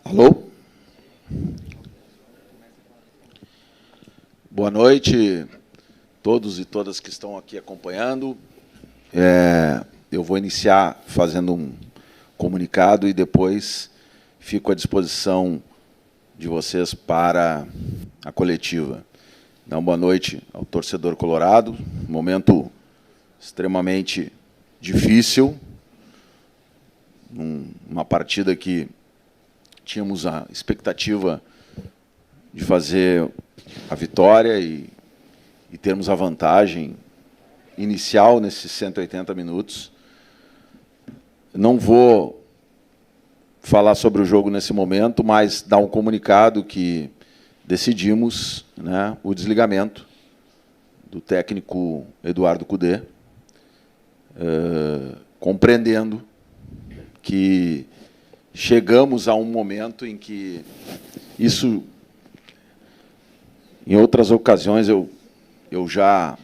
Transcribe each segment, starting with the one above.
Alô? Boa noite, todos e todas que estão aqui acompanhando. Eu vou iniciar fazendo um comunicado e depois fico à disposição de vocês para a coletiva. Então, boa noite ao torcedor colorado. Momento extremamente difícil. Uma partida que tínhamos a expectativa de fazer a vitória e termos a vantagem inicial nesses 180 minutos. Não vou falar sobre o jogo nesse momento, mas dar um comunicado que decidimos, né, o desligamento do técnico Eduardo Cudê, compreendendo que chegamos a um momento em que isso, em outras ocasiões, eu já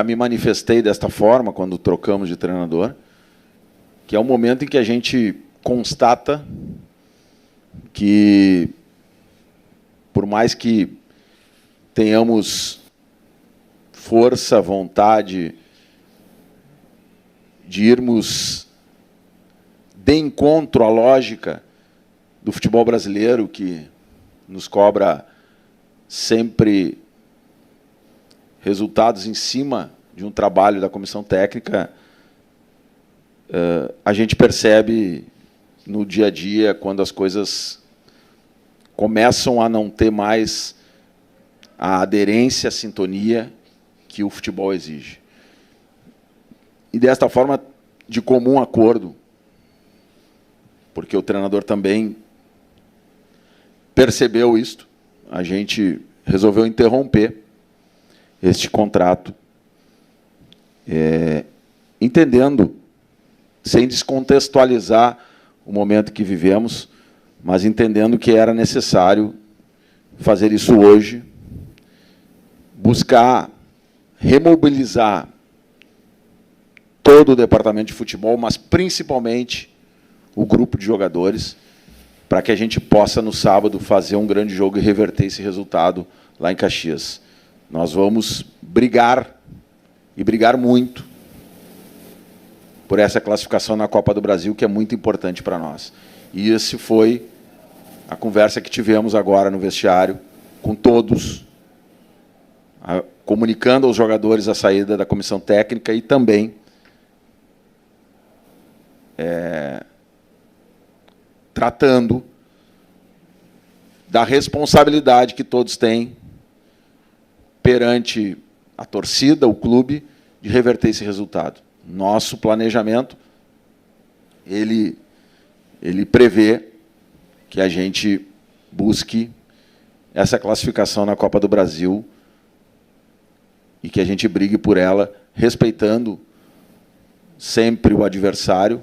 me manifestei desta forma quando trocamos de treinador, que é um momento em que a gente constata que, por mais que tenhamos força, vontade de irmos de encontro à lógica do futebol brasileiro, que nos cobra sempre resultados em cima de um trabalho da comissão técnica, a gente percebe no dia a dia, quando as coisas começam a não ter mais a aderência, a sintonia que o futebol exige. E, desta forma, de comum acordo, porque o treinador também percebeu isto, a gente resolveu interromper este contrato, entendendo, sem descontextualizar o momento que vivemos, mas entendendo que era necessário fazer isso hoje, buscar remobilizar todo o departamento de futebol, mas principalmente o grupo de jogadores, para que a gente possa, no sábado, fazer um grande jogo e reverter esse resultado lá em Caxias. Nós vamos brigar, e brigar muito, por essa classificação na Copa do Brasil, que é muito importante para nós. E essa foi a conversa que tivemos agora no vestiário, com todos, comunicando aos jogadores a saída da comissão técnica e também tratando da responsabilidade que todos têm perante a torcida, o clube, de reverter esse resultado. Nosso planejamento, ele prevê que a gente busque essa classificação na Copa do Brasil e que a gente brigue por ela, respeitando sempre o adversário,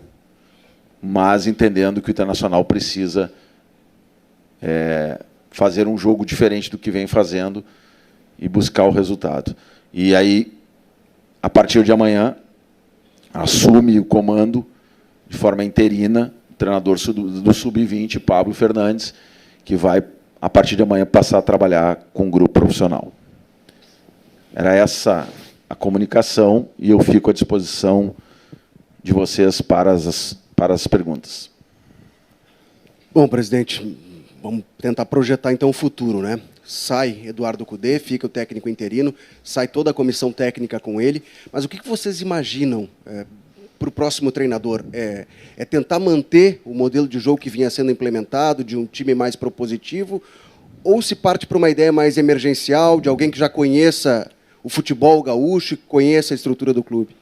mas entendendo que o Internacional precisa fazer um jogo diferente do que vem fazendo e buscar o resultado. E aí, a partir de amanhã, assume o comando de forma interina o treinador do Sub-20, Pablo Fernandes, que vai, a partir de amanhã, passar a trabalhar com o grupo profissional. Era essa a comunicação e eu fico à disposição de vocês para as perguntas. Bom, presidente, vamos tentar projetar, então, o futuro, né? Sai Eduardo Cudê, fica o técnico interino, sai toda a comissão técnica com ele, mas o que vocês imaginam para o próximo treinador? É tentar manter o modelo de jogo que vinha sendo implementado, de um time mais propositivo, ou se parte para uma ideia mais emergencial, de alguém que já conheça o futebol gaúcho, que conheça a estrutura do clube?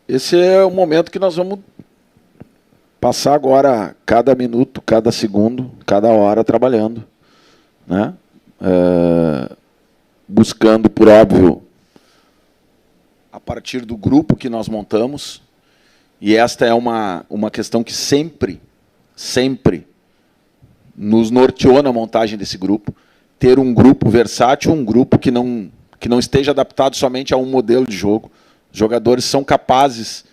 Esse é o momento que nós vamos passar agora, cada minuto, cada segundo, cada hora, trabalhando, né? Buscando, por óbvio, a partir do grupo que nós montamos, e esta é uma questão que sempre nos norteou na montagem desse grupo, ter um grupo versátil, um grupo que não esteja adaptado somente a um modelo de jogo. Os jogadores são capazes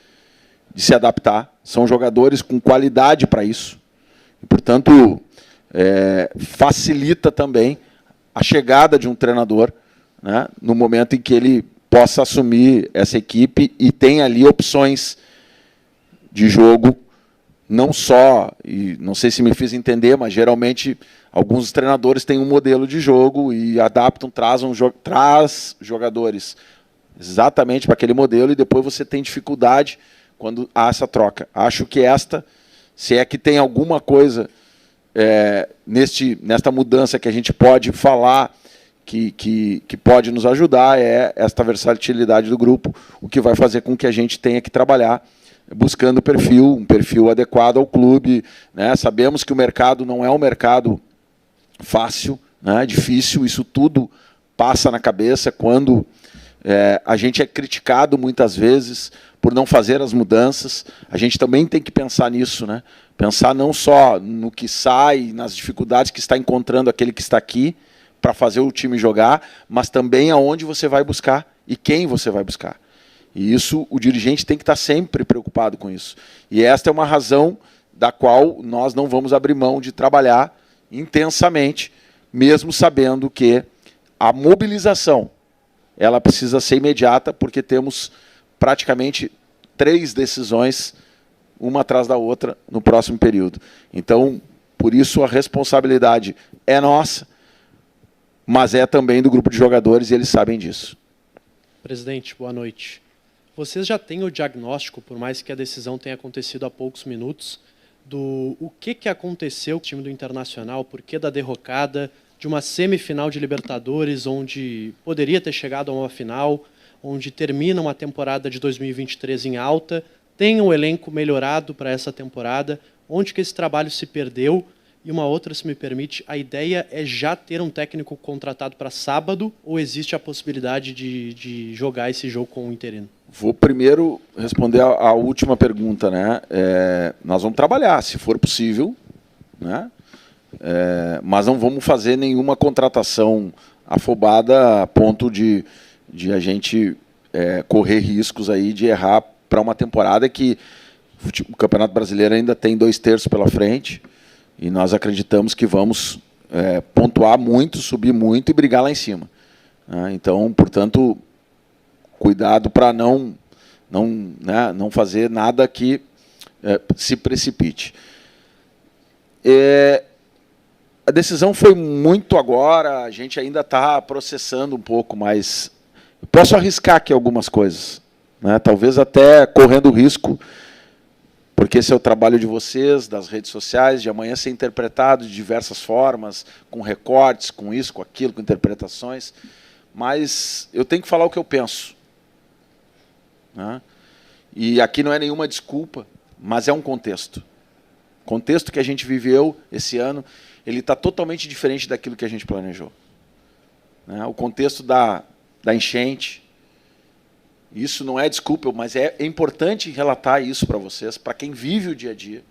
de se adaptar, são jogadores com qualidade para isso. E, portanto, facilita também a chegada de um treinador, né, no momento em que ele possa assumir essa equipe e tem ali opções de jogo, não só, e não sei se me fiz entender, mas geralmente alguns treinadores têm um modelo de jogo e adaptam, traz jogadores exatamente para aquele modelo, e depois você tem dificuldade quando há essa troca. Acho que se é que tem alguma coisa nesta mudança que a gente pode falar que pode nos ajudar, é esta versatilidade do grupo, o que vai fazer com que a gente tenha que trabalhar buscando um perfil adequado ao clube, né? Sabemos que o mercado não é um mercado fácil, né? Difícil, isso tudo passa na cabeça quando a gente é criticado muitas vezes por não fazer as mudanças. A gente também tem que pensar nisso, né? Pensar não só no que sai, nas dificuldades que está encontrando aquele que está aqui para fazer o time jogar, mas também aonde você vai buscar e quem você vai buscar. E isso, o dirigente tem que estar sempre preocupado com isso. E esta é uma razão da qual nós não vamos abrir mão de trabalhar intensamente, mesmo sabendo que a mobilização ela precisa ser imediata, porque temos praticamente 3 decisões, uma atrás da outra, no próximo período. Então, por isso, a responsabilidade é nossa, mas é também do grupo de jogadores, e eles sabem disso. Presidente, boa noite. Vocês já têm o diagnóstico, por mais que a decisão tenha acontecido há poucos minutos, do o que aconteceu com o time do Internacional, por que da derrocada, de uma semifinal de Libertadores, onde poderia ter chegado a uma final, onde termina uma temporada de 2023 em alta, tem um elenco melhorado para essa temporada, onde que esse trabalho se perdeu? E uma outra, se me permite, a ideia é já ter um técnico contratado para sábado, ou existe a possibilidade de jogar esse jogo com o interino? Vou primeiro responder a última pergunta, né? Nós vamos trabalhar, se for possível, né? Mas não vamos fazer nenhuma contratação afobada a ponto de a gente correr riscos aí de errar para uma temporada que o Campeonato Brasileiro ainda tem 2/3 pela frente, e nós acreditamos que vamos pontuar muito, subir muito e brigar lá em cima. Então, portanto, cuidado para não fazer nada que se precipite. A decisão foi muito agora, a gente ainda está processando um pouco, mas eu posso arriscar aqui algumas coisas, né? Talvez até correndo risco, porque esse é o trabalho de vocês, das redes sociais, de amanhã ser interpretado de diversas formas, com recortes, com isso, com aquilo, com interpretações, mas eu tenho que falar o que eu penso, né? E aqui não é nenhuma desculpa, mas é um contexto. O contexto que a gente viveu esse ano, ele está totalmente diferente daquilo que a gente planejou, né? O contexto da enchente, isso não é desculpa, mas é importante relatar isso para vocês, para quem vive o dia a dia.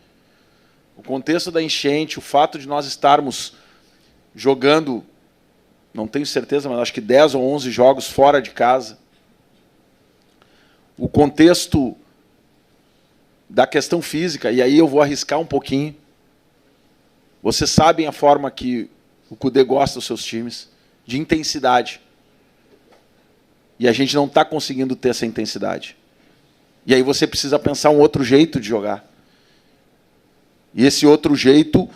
O contexto da enchente, o fato de nós estarmos jogando, não tenho certeza, mas acho que 10 ou 11 jogos fora de casa. O contexto da questão física, e aí eu vou arriscar um pouquinho. Vocês sabem a forma que o Cudê gosta dos seus times, de intensidade. E a gente não está conseguindo ter essa intensidade. E aí você precisa pensar um outro jeito de jogar. E esse outro jeito,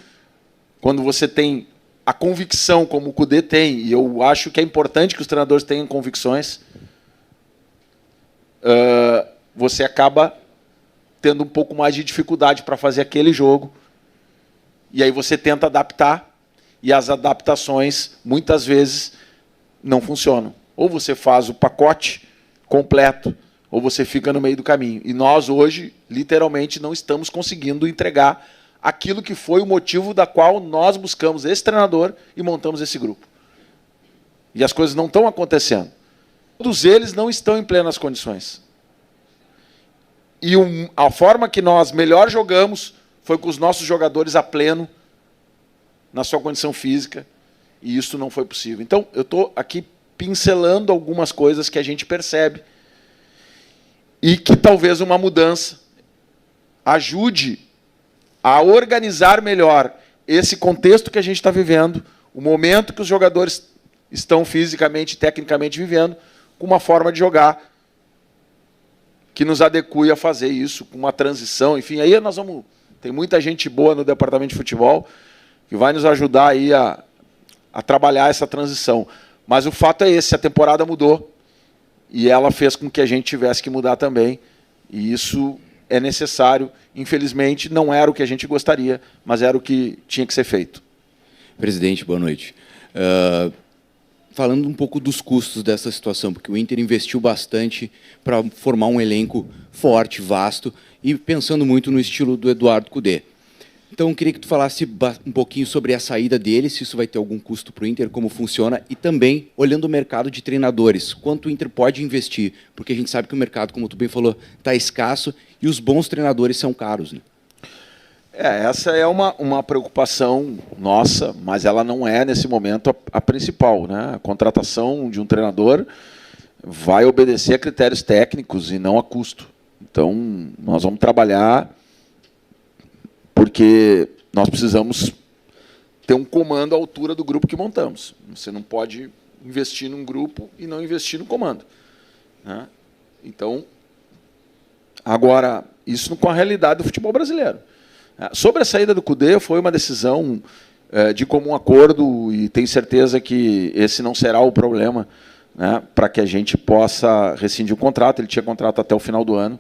quando você tem a convicção, como o Cudê tem, e eu acho que é importante que os treinadores tenham convicções, você acaba tendo um pouco mais de dificuldade para fazer aquele jogo. E aí você tenta adaptar, e as adaptações, muitas vezes, não funcionam. Ou você faz o pacote completo, ou você fica no meio do caminho. E nós, hoje, literalmente, não estamos conseguindo entregar aquilo que foi o motivo da qual nós buscamos esse treinador e montamos esse grupo. E as coisas não estão acontecendo. Todos eles não estão em plenas condições. E a forma que nós melhor jogamos foi com os nossos jogadores a pleno, na sua condição física, e isso não foi possível. Então, eu estou aqui pincelando algumas coisas que a gente percebe e que talvez uma mudança ajude a organizar melhor esse contexto que a gente está vivendo, o momento que os jogadores estão fisicamente e tecnicamente vivendo, com uma forma de jogar que nos adeque a fazer isso, com uma transição. Enfim, aí nós vamos... Tem muita gente boa no departamento de futebol que vai nos ajudar aí a trabalhar essa transição. Mas o fato é esse, a temporada mudou e ela fez com que a gente tivesse que mudar também. E isso é necessário. Infelizmente, não era o que a gente gostaria, mas era o que tinha que ser feito. Presidente, boa noite. Falando um pouco dos custos dessa situação, porque o Inter investiu bastante para formar um elenco forte, vasto, e pensando muito no estilo do Eduardo Cudê. Então, eu queria que tu falasse um pouquinho sobre a saída dele, se isso vai ter algum custo para o Inter, como funciona, e também, olhando o mercado de treinadores, quanto o Inter pode investir, porque a gente sabe que o mercado, como tu bem falou, está escasso, e os bons treinadores são caros, né? Essa é uma preocupação nossa, mas ela não é, nesse momento, a principal, né? A contratação de um treinador vai obedecer a critérios técnicos e não a custo. Então, nós vamos trabalhar porque nós precisamos ter um comando à altura do grupo que montamos. Você não pode investir num grupo e não investir no comando, né? Então, agora, isso com a realidade do futebol brasileiro. Sobre a saída do Cudê, foi uma decisão de comum acordo e tenho certeza que esse não será o problema, né, para que a gente possa rescindir o contrato. Ele tinha contrato até o final do ano,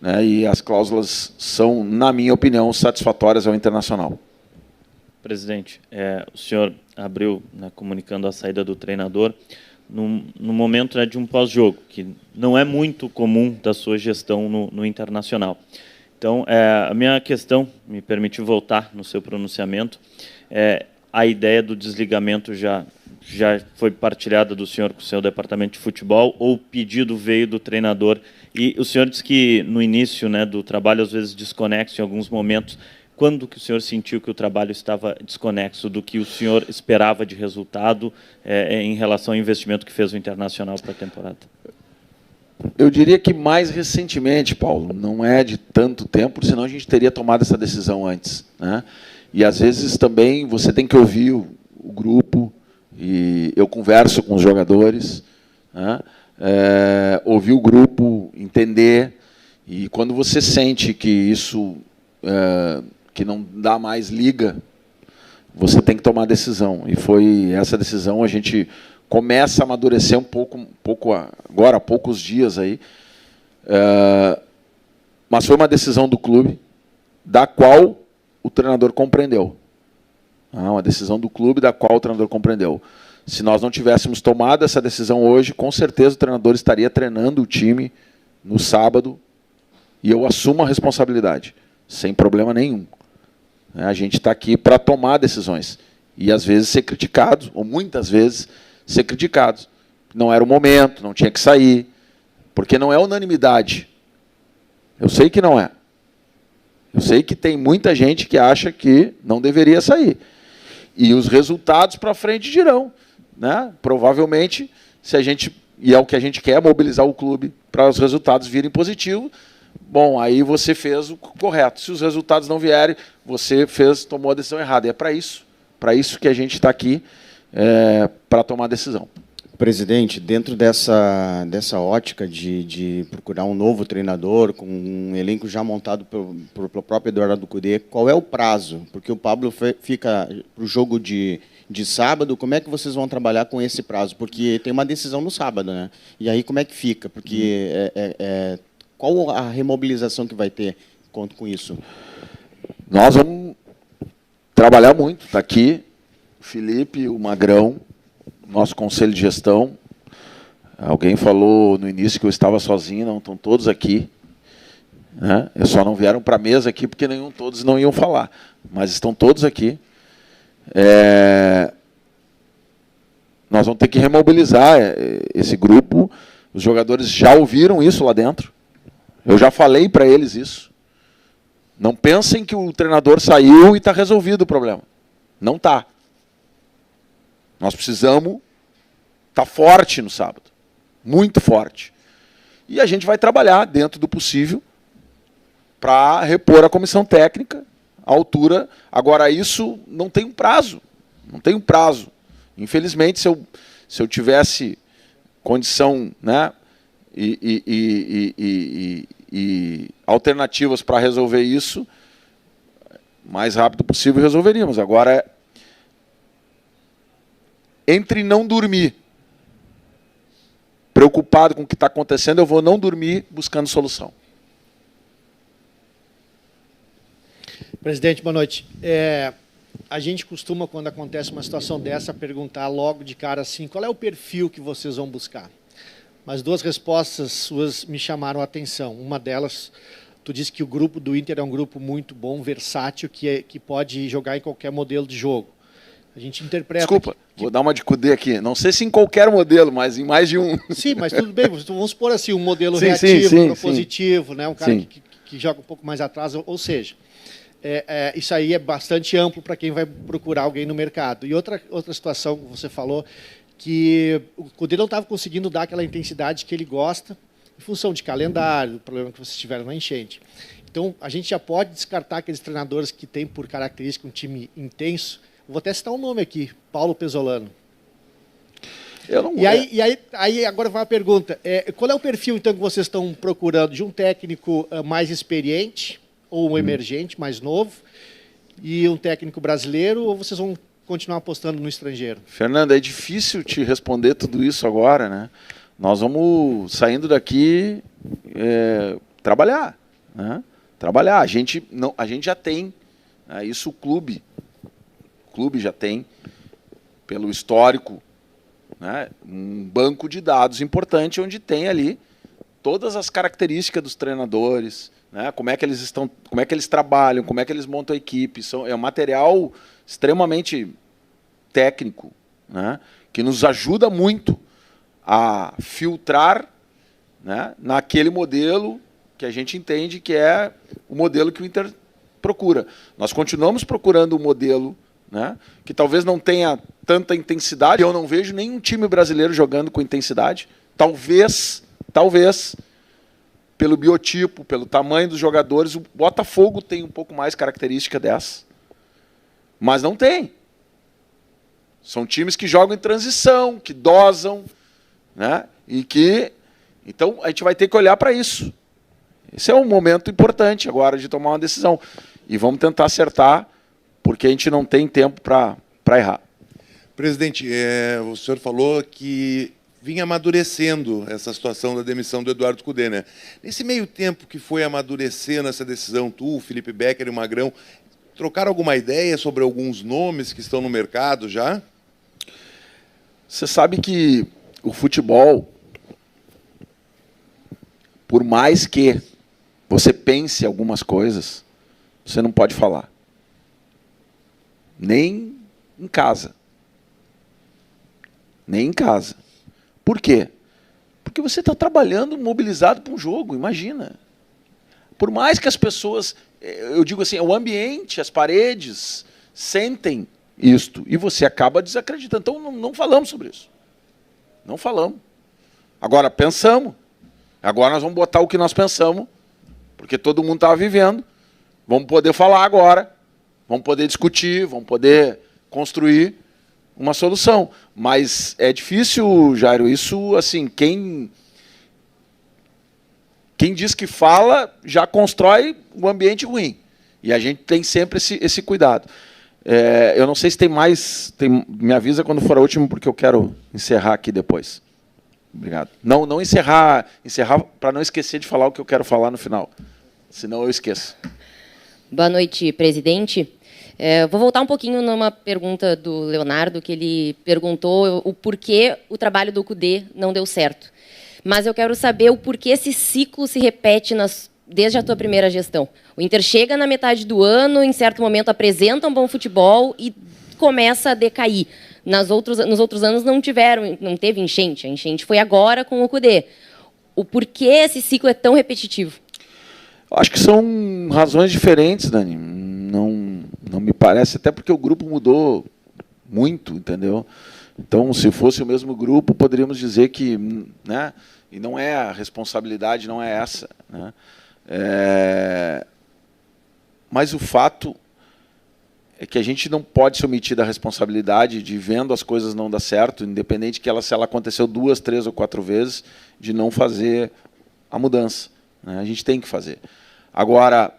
né, e as cláusulas são, na minha opinião, satisfatórias ao Internacional. Presidente, o senhor abriu, né, comunicando a saída do treinador no momento, né, de um pós-jogo, que não é muito comum da sua gestão no Internacional. Então, a minha questão, me permitiu voltar no seu pronunciamento, a ideia do desligamento já foi partilhada do senhor com o seu departamento de futebol, ou o pedido veio do treinador? E o senhor disse que no início, né, do trabalho, às vezes desconexo em alguns momentos. Quando que o senhor sentiu que o trabalho estava desconexo do que o senhor esperava de resultado em relação ao investimento que fez o Internacional para a temporada? Eu diria que mais recentemente, Paulo, não é de tanto tempo, senão a gente teria tomado essa decisão antes, né? E às vezes também você tem que ouvir o grupo, e eu converso com os jogadores, né? Ouvir o grupo, entender, e quando você sente que isso que não dá mais liga, você tem que tomar a decisão. E foi essa decisão, a gente começa a amadurecer um pouco agora, há poucos dias aí, mas foi uma decisão do clube, da qual o treinador compreendeu. Uma decisão do clube da qual o treinador compreendeu. Se nós não tivéssemos tomado essa decisão hoje, com certeza o treinador estaria treinando o time no sábado, e eu assumo a responsabilidade, sem problema nenhum. A gente está aqui para tomar decisões, e às vezes ser criticados, ou muitas vezes ser criticados. Não era o momento, não tinha que sair, porque não é unanimidade. Eu sei que não é. Eu sei que tem muita gente que acha que não deveria sair. E os resultados para frente dirão, né? Provavelmente, se a gente, e é o que a gente quer, mobilizar o clube para os resultados virem positivos, bom, aí você fez o correto. Se os resultados não vierem, você tomou a decisão errada. E é para isso que a gente está aqui, para tomar a decisão. Presidente, dentro dessa ótica de procurar um novo treinador, com um elenco já montado pelo próprio Eduardo Cudê, qual é o prazo? Porque o Pablo fica para o jogo de sábado, como é que vocês vão trabalhar com esse prazo? Porque tem uma decisão no sábado, né? E aí como é que fica? Porque qual a remobilização que vai ter com isso? Nós vamos trabalhar muito. Está aqui o Felipe, o Magrão, nosso conselho de gestão. Alguém falou no início que eu estava sozinho, não, estão todos aqui, né? Eles só não vieram para a mesa aqui porque todos não iam falar, mas estão todos aqui. Nós vamos ter que remobilizar esse grupo. Os jogadores já ouviram isso lá dentro. Eu já falei para eles isso. Não pensem que o treinador saiu e está resolvido o problema. Não está. Nós precisamos estar forte no sábado. Muito forte. E a gente vai trabalhar dentro do possível para repor a comissão técnica à altura. Agora, isso não tem um prazo. Não tem um prazo. Infelizmente, se eu tivesse condição, né, e alternativas para resolver isso, mais rápido possível resolveríamos. Agora, entre não dormir, preocupado com o que está acontecendo, eu vou não dormir buscando solução. Presidente, boa noite. A gente costuma, quando acontece uma situação dessa, perguntar logo de cara assim, qual é o perfil que vocês vão buscar? Mas duas respostas suas me chamaram a atenção. Uma delas, tu disse que o grupo do Inter é um grupo muito bom, versátil, que pode jogar em qualquer modelo de jogo. A gente interpreta... Desculpa, vou dar uma de Cudê aqui. Não sei se em qualquer modelo, mas em mais de um. Sim, mas tudo bem. Vamos supor assim, um modelo Sim, reativo, sim, propositivo, sim. Né? Um cara que joga um pouco mais atrás, ou seja... isso aí é bastante amplo para quem vai procurar alguém no mercado. E outra situação que você falou, que o Cudê não estava conseguindo dar aquela intensidade que ele gosta, em função de calendário, do problema que vocês tiveram na enchente. Então, a gente já pode descartar aqueles treinadores que têm por característica um time intenso. Vou até citar um nome aqui, Paulo Pesolano. Aí agora vai a pergunta, qual é o perfil então que vocês estão procurando de um técnico mais experiente, ou um emergente, mais novo, e um técnico brasileiro, ou vocês vão continuar apostando no estrangeiro? Fernando, é difícil te responder tudo isso agora, né? Nós vamos, saindo daqui, trabalhar, né? Trabalhar. A gente já tem, né? Isso o clube já tem, pelo histórico, né? Um banco de dados importante, onde tem ali todas as características dos treinadores, né? Como é que eles estão, como é que eles trabalham, como é que eles montam a equipe. É um material extremamente técnico, né? Que nos ajuda muito a filtrar, né? Naquele modelo que a gente entende que é o modelo que o Inter procura. Nós continuamos procurando um modelo, né? Que talvez não tenha tanta intensidade. Eu não vejo nenhum time brasileiro jogando com intensidade. Talvez pelo biotipo, pelo tamanho dos jogadores, o Botafogo tem um pouco mais característica dessa. Mas não tem. São times que jogam em transição, que dosam, né? Então, a gente vai ter que olhar para isso. Esse é um momento importante agora de tomar uma decisão. E vamos tentar acertar, porque a gente não tem tempo para errar. Presidente, o senhor falou que vinha amadurecendo essa situação da demissão do Eduardo Cudê, né? Nesse meio tempo que foi amadurecendo essa decisão, tu, Felipe Becker e o Magrão, trocaram alguma ideia sobre alguns nomes que estão no mercado já? Você sabe que o futebol, por mais que você pense algumas coisas, você não pode falar. Nem em casa. Nem em casa. Por quê? Porque você está trabalhando mobilizado para um jogo, imagina. Por mais que as pessoas, eu digo assim, o ambiente, as paredes, sentem isto, e você acaba desacreditando. Então, não falamos sobre isso. Não falamos. Agora, pensamos. Agora nós vamos botar o que nós pensamos, porque todo mundo estava vivendo. Vamos poder falar agora, vamos poder discutir, vamos poder construir uma solução. Mas é difícil, Jairo, isso, assim, quem diz que fala já constrói um ambiente ruim. E a gente tem sempre esse cuidado. Eu não sei se tem mais... me avisa quando for a última, porque eu quero encerrar aqui depois. Obrigado. Não encerrar para não esquecer de falar o que eu quero falar no final. Senão eu esqueço. Boa noite, presidente. Vou voltar um pouquinho numa pergunta do Leonardo, que ele perguntou o porquê o trabalho do Cudê não deu certo. Mas eu quero saber o porquê esse ciclo se repete desde a tua primeira gestão. O Inter chega na metade do ano, em certo momento apresenta um bom futebol e começa a decair. Nos outros anos não teve enchente. A enchente foi agora com o Cudê. O porquê esse ciclo é tão repetitivo? Eu acho que são razões diferentes, Dani. Não me parece, até porque o grupo mudou muito, entendeu? Então, se fosse o mesmo grupo, poderíamos dizer que, né? E não é a responsabilidade, não é essa, né? mas o fato é que a gente não pode se omitir da responsabilidade de, vendo as coisas não dar certo, independente que se ela aconteceu 2, 3 ou 4 vezes, de não fazer a mudança, né? A gente tem que fazer. Agora,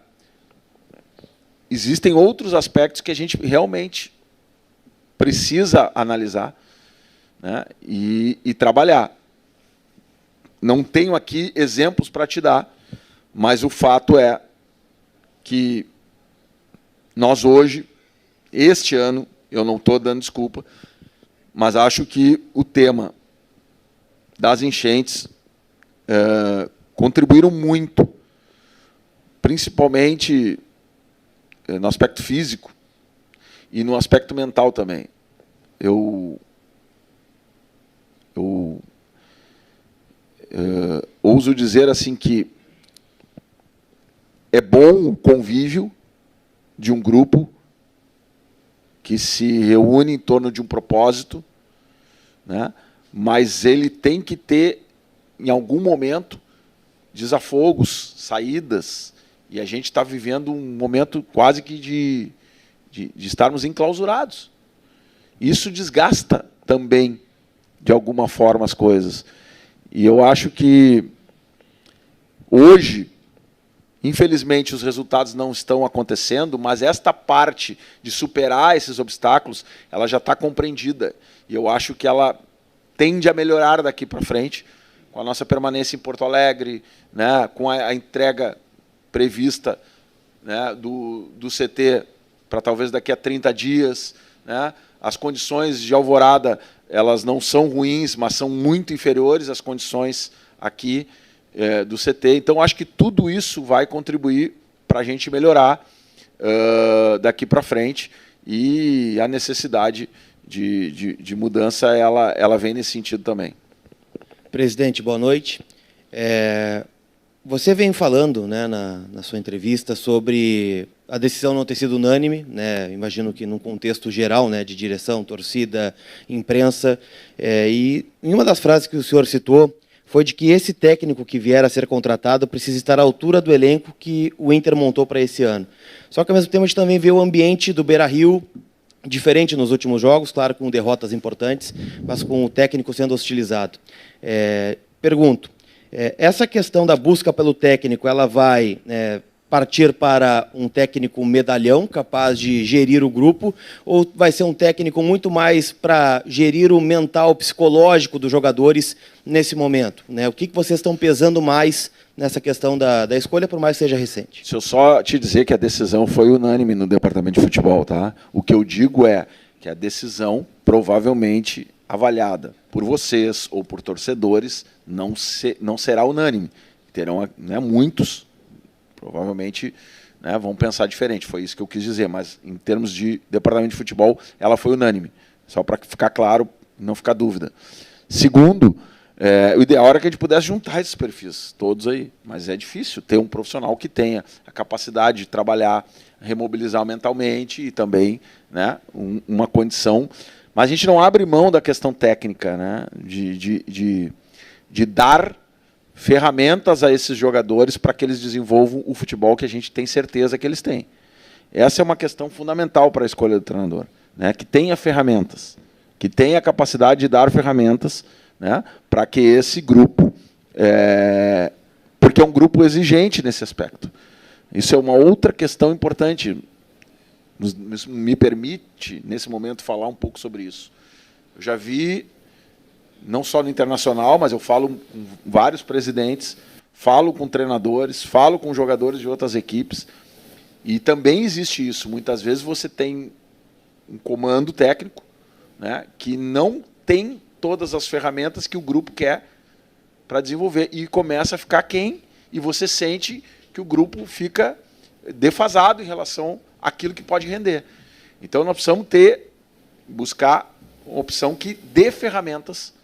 existem outros aspectos que a gente realmente precisa analisar, né? E trabalhar. Não tenho aqui exemplos para te dar, mas o fato é que nós hoje, este ano, eu não estou dando desculpa, mas acho que o tema das enchentes contribuíram muito, principalmente no aspecto físico e no aspecto mental também. Eu ouso dizer assim que é bom o convívio de um grupo que se reúne em torno de um propósito, né? Mas ele tem que ter, em algum momento, desafogos, saídas, e a gente está vivendo um momento quase que de estarmos enclausurados. Isso desgasta também, de alguma forma, as coisas. E eu acho que, hoje, infelizmente, os resultados não estão acontecendo, mas esta parte de superar esses obstáculos, ela já está compreendida. E eu acho que ela tende a melhorar daqui para frente, com a nossa permanência em Porto Alegre, né, com a entrega prevista, né, do CT para talvez daqui a 30 dias. Né, as condições de Alvorada, elas não são ruins, mas são muito inferiores às condições aqui do CT. Então, acho que tudo isso vai contribuir para a gente melhorar daqui para frente, e a necessidade de mudança ela vem nesse sentido também. Presidente, boa noite. Você vem falando, né, na sua entrevista sobre a decisão não ter sido unânime, né, imagino que num contexto geral, né, de direção, torcida, imprensa, e em uma das frases que o senhor citou foi de que esse técnico que vier a ser contratado precisa estar à altura do elenco que o Inter montou para esse ano. Só que, ao mesmo tempo, a gente também vê o ambiente do Beira-Rio diferente nos últimos jogos, claro, com derrotas importantes, mas com o técnico sendo hostilizado. Pergunto, essa questão da busca pelo técnico, ela vai partir para um técnico medalhão, capaz de gerir o grupo, ou vai ser um técnico muito mais para gerir o mental, psicológico dos jogadores nesse momento? Né? O que vocês estão pesando mais nessa questão da escolha, por mais que seja recente? Se eu só te dizer que a decisão foi unânime no departamento de futebol, tá? O que eu digo é que a decisão, provavelmente avaliada por vocês ou por torcedores, não será unânime. Terão, né, muitos, provavelmente, né, vão pensar diferente. Foi isso que eu quis dizer, mas em termos de departamento de futebol, ela foi unânime. Só para ficar claro, não ficar dúvida. Segundo, o ideal era que a gente pudesse juntar esses perfis todos aí, mas é difícil ter um profissional que tenha a capacidade de trabalhar, remobilizar mentalmente e também, né, uma condição. Mas a gente não abre mão da questão técnica, né, de dar ferramentas a esses jogadores para que eles desenvolvam o futebol que a gente tem certeza que eles têm. Essa é uma questão fundamental para a escolha do treinador, né, que tenha ferramentas, que tenha a capacidade de dar ferramentas, né, para que esse grupo, porque é um grupo exigente nesse aspecto. Isso é uma outra questão importante. Me permite, nesse momento, falar um pouco sobre isso. Eu já vi, não só no Internacional, mas eu falo com vários presidentes, falo com treinadores, falo com jogadores de outras equipes, e também existe isso. Muitas vezes você tem um comando técnico, né, que não tem todas as ferramentas que o grupo quer para desenvolver, e começa a ficar aquém, e você sente que o grupo fica defasado em relação àquilo que pode render. Então, nós precisamos buscar uma opção que dê ferramentas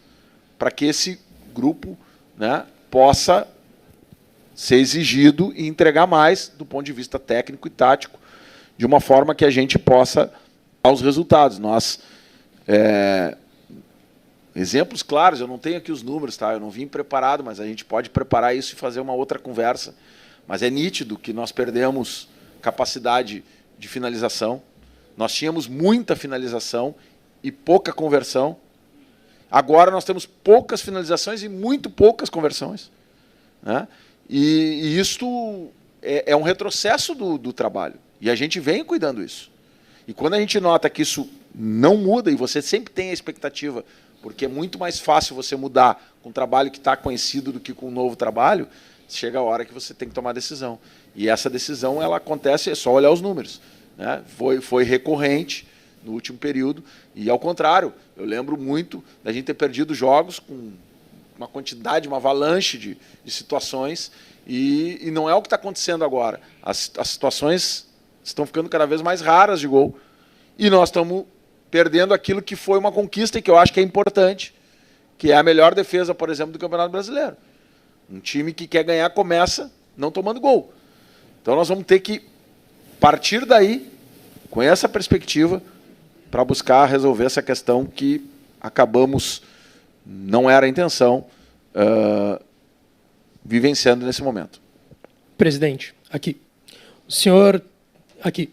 para que esse grupo, né, possa ser exigido e entregar mais do ponto de vista técnico e tático, de uma forma que a gente possa aos resultados. Nós, exemplos claros, eu não tenho aqui os números, tá? Eu não vim preparado, mas a gente pode preparar isso e fazer uma outra conversa. Mas é nítido que nós perdemos capacidade de finalização. Nós tínhamos muita finalização e pouca conversão. Agora nós temos poucas finalizações e muito poucas conversões, né? E isto é um retrocesso do trabalho. E a gente vem cuidando isso. E quando a gente nota que isso não muda, e você sempre tem a expectativa, porque é muito mais fácil você mudar com um trabalho que está conhecido do que com um novo trabalho, chega a hora que você tem que tomar decisão. E essa decisão ela acontece, é só olhar os números, né? Foi recorrente no último período, e ao contrário, eu lembro muito da gente ter perdido jogos com uma quantidade, uma avalanche de situações, e não é o que está acontecendo agora. As situações estão ficando cada vez mais raras de gol, e nós estamos perdendo aquilo que foi uma conquista e que eu acho que é importante, que é a melhor defesa, por exemplo, do Campeonato Brasileiro. Um time que quer ganhar começa não tomando gol. Então nós vamos ter que partir daí, com essa perspectiva, para buscar resolver essa questão que acabamos, não era a intenção, vivenciando nesse momento. Presidente, aqui. O senhor... Aqui.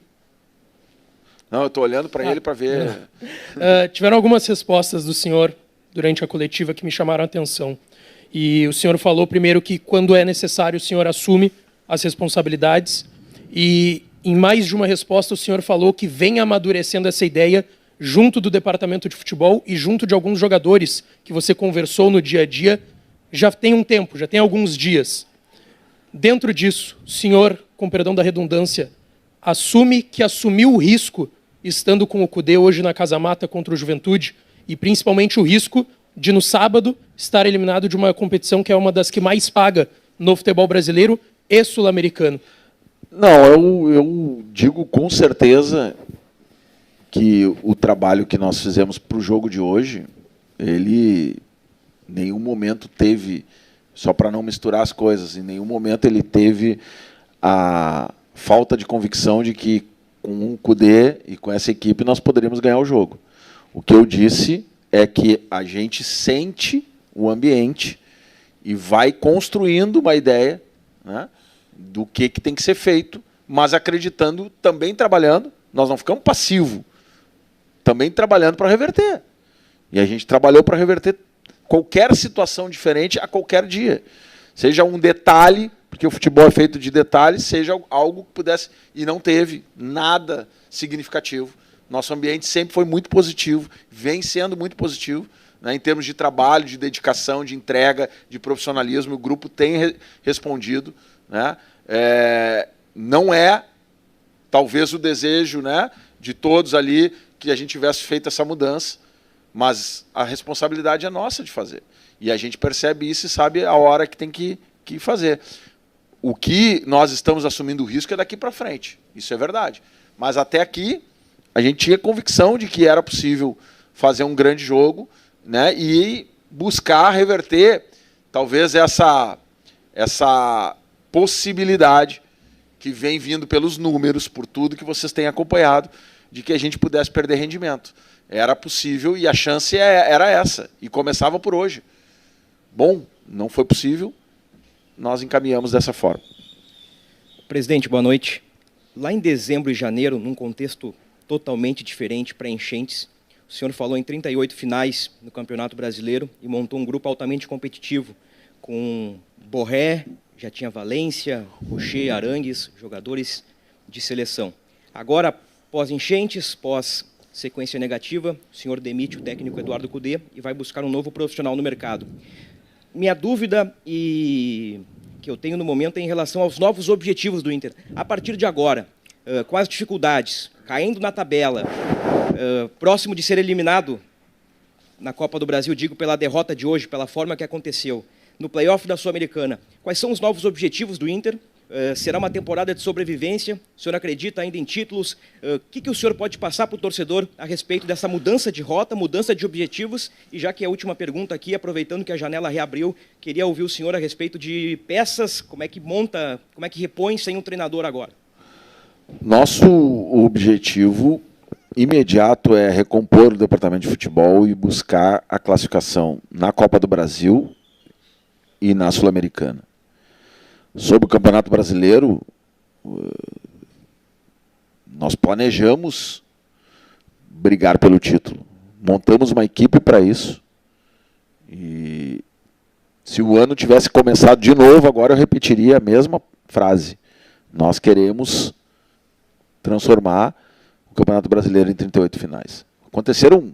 Não, eu estou olhando para ele para ver... Tiveram algumas respostas do senhor durante a coletiva que me chamaram a atenção. E o senhor falou primeiro que, quando é necessário, o senhor assume as responsabilidades. E, em mais de uma resposta, o senhor falou que vem amadurecendo essa ideia junto do departamento de futebol e junto de alguns jogadores que você conversou no dia a dia, já tem um tempo, já tem alguns dias. Dentro disso, o senhor, com perdão da redundância, assume que assumiu o risco, estando com o Cudê hoje na Casa Mata contra o Juventude, e principalmente o risco de, no sábado, estar eliminado de uma competição que é uma das que mais paga no futebol brasileiro e sul-americano. Não, eu digo com certeza que o trabalho que nós fizemos para o jogo de hoje, ele em nenhum momento teve, só para não misturar as coisas, em nenhum momento ele teve a falta de convicção de que com o Cudê e com essa equipe nós poderíamos ganhar o jogo. O que eu disse é que a gente sente o ambiente e vai construindo uma ideia, né, do que tem que ser feito, mas acreditando, também trabalhando, nós não ficamos passivos, também trabalhando para reverter. E a gente trabalhou para reverter qualquer situação diferente a qualquer dia. Seja um detalhe, porque o futebol é feito de detalhes, seja algo que pudesse, e não teve nada significativo. Nosso ambiente sempre foi muito positivo, vem sendo muito positivo, né, em termos de trabalho, de dedicação, de entrega, de profissionalismo. O grupo tem respondido, né? Não é, talvez, o desejo, né, de todos ali que a gente tivesse feito essa mudança, mas a responsabilidade é nossa de fazer. E a gente percebe isso e sabe a hora que tem que fazer. O que nós estamos assumindo o risco é daqui para frente, isso é verdade. Mas até aqui, a gente tinha convicção de que era possível fazer um grande jogo, né, e buscar reverter, talvez, essa possibilidade que vem vindo pelos números, por tudo que vocês têm acompanhado, de que a gente pudesse perder rendimento. Era possível e a chance era essa, e começava por hoje. Bom, não foi possível, nós encaminhamos dessa forma. Presidente, boa noite. Lá em dezembro e janeiro, num contexto totalmente diferente para enchentes, o senhor falou em 38 finais no Campeonato Brasileiro e montou um grupo altamente competitivo, com Borré, já tinha Valência, Rocher, Arangues, jogadores de seleção. Agora, pós-enchentes, pós-sequência negativa, o senhor demite o técnico Eduardo Cudê e vai buscar um novo profissional no mercado. Minha dúvida que eu tenho no momento é em relação aos novos objetivos do Inter. A partir de agora, com as dificuldades, caindo na tabela, próximo de ser eliminado na Copa do Brasil, digo pela derrota de hoje, pela forma que aconteceu, no play-off da Sul-Americana, quais são os novos objetivos do Inter? Será uma temporada de sobrevivência? O senhor acredita ainda em títulos? O que o senhor pode passar para o torcedor a respeito dessa mudança de rota, mudança de objetivos? E já que é a última pergunta aqui, aproveitando que a janela reabriu, queria ouvir o senhor a respeito de peças, como é que monta, como é que repõe sem um treinador agora? Nosso objetivo imediato é recompor o departamento de futebol e buscar a classificação na Copa do Brasil e na Sul-Americana. Sobre o Campeonato Brasileiro, Nós planejamos brigar pelo título. Montamos uma equipe para isso. E se o ano tivesse começado de novo, agora eu repetiria a mesma frase. Nós queremos transformar o Campeonato Brasileiro em 38 finais. Aconteceram,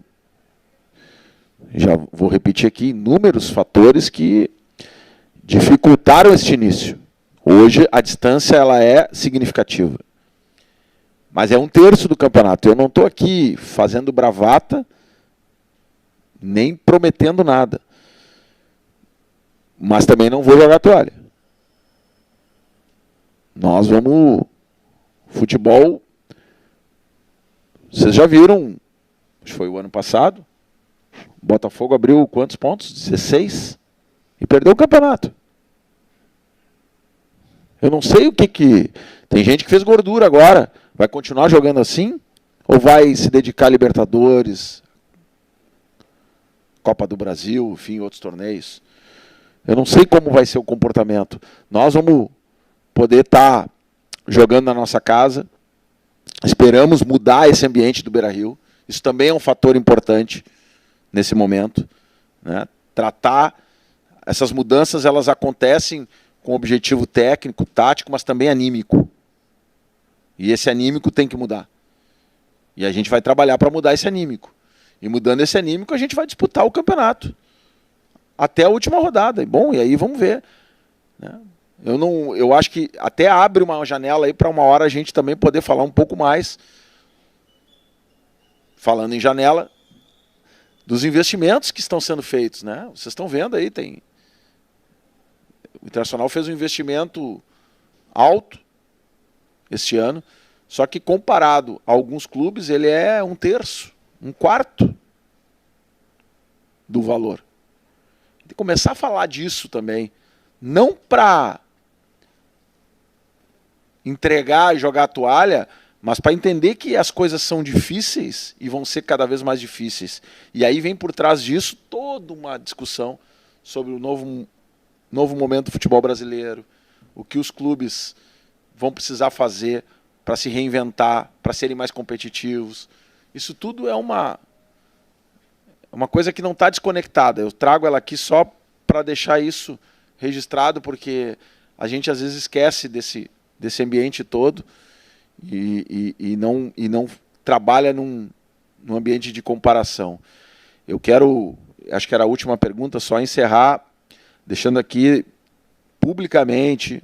já vou repetir aqui, inúmeros fatores que dificultaram este início. Hoje a distância ela é significativa. Mas é 1/3 do campeonato. Eu não estou aqui fazendo bravata, nem prometendo nada. Mas também não vou jogar toalha. Nós vamos... Futebol... Vocês já viram, acho que foi o ano passado, o Botafogo abriu quantos pontos? 16? E perdeu o campeonato. Eu não sei o que... Tem gente que fez gordura agora. Vai continuar jogando assim? Ou vai se dedicar a Libertadores, Copa do Brasil, enfim, outros torneios? Eu não sei como vai ser o comportamento. Nós vamos poder estar jogando na nossa casa. Esperamos mudar esse ambiente do Beira-Rio. Isso também é um fator importante nesse momento, né? Tratar essas mudanças, elas acontecem com objetivo técnico, tático, mas também anímico. E esse anímico tem que mudar. E a gente vai trabalhar para mudar esse anímico. E mudando esse anímico, a gente vai disputar o campeonato até a última rodada. E bom, e aí vamos ver, né? Eu acho que até abre uma janela aí para uma hora a gente também poder falar um pouco mais, falando em janela, dos investimentos que estão sendo feitos, né? Vocês estão vendo aí, o Internacional fez um investimento alto este ano, só que comparado a alguns clubes, ele é 1/3, 1/4 do valor. Tem que começar a falar disso também, não para entregar e jogar a toalha, mas para entender que as coisas são difíceis e vão ser cada vez mais difíceis. E aí vem por trás disso toda uma discussão sobre o novo momento do futebol brasileiro, o que os clubes vão precisar fazer para se reinventar, para serem mais competitivos. Isso tudo é uma coisa que não está desconectada. Eu trago ela aqui só para deixar isso registrado, porque a gente às vezes esquece desse ambiente todo e não trabalha num ambiente de comparação. Eu quero, acho que era a última pergunta, só encerrar deixando aqui publicamente,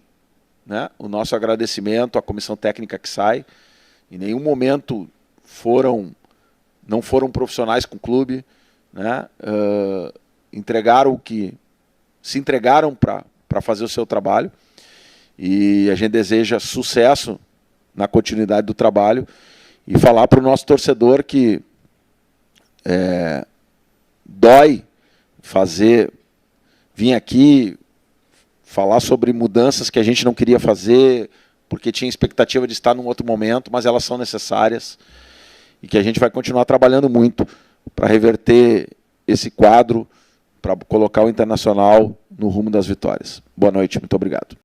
né, o nosso agradecimento à comissão técnica que sai. Em nenhum momento não foram profissionais com o clube, né, se entregaram para fazer o seu trabalho, e a gente deseja sucesso na continuidade do trabalho e falar para o nosso torcedor que dói vir aqui falar sobre mudanças que a gente não queria fazer porque tinha expectativa de estar num outro momento, mas elas são necessárias e que a gente vai continuar trabalhando muito para reverter esse quadro, para colocar o Internacional no rumo das vitórias. Boa noite, muito obrigado.